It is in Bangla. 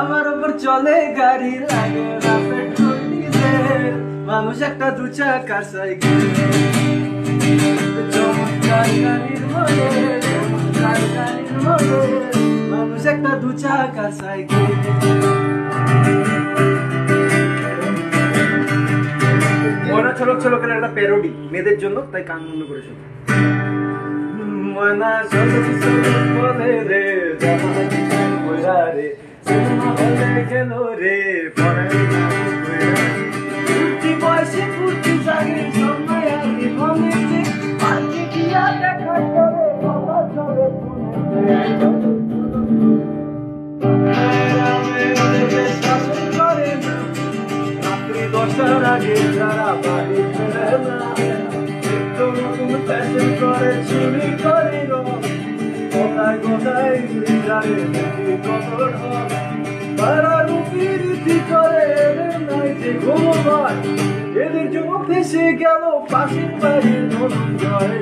আমার উপর চলে গাড়ি, লাগে না পেট্রোল ডিজেল, মানুষ একটা দু চাকার সাইকেল। চমৎকার গাড়ির মডেল, চমৎকার গাড়ির মডেল, মানুষ একটা দু চাকার সাইকেল। ময়না ছলক ছলকের একটা প্যারোডি মেয়েদের জন্য, তাই কান বন্ধ করে শোনো। ময়না ছলক ছলক বলে রে, জামা কইরা রে, সিনেমা হলে গেল রে, পড়াই না কইরা রে। ফুর্তি বয়সে ফুর্তি জাগে, সময় আমি মনেতে, পার্কে গিয়া দেখা করে, কথা চলে ফোনেতে। শাসন করে না, রাত্রি 10টার আগে যারা বাড়ি ফেরে না, একটু নতুন ফ্যাশন করে চুরি করে কোথায় কোথায় যায় কত তারা রুপি রীতি করে নাই যে ঘুমো ভাই, এদের জন্য ফেসে গেল পাশের বাড়ির নতুন ঘরে।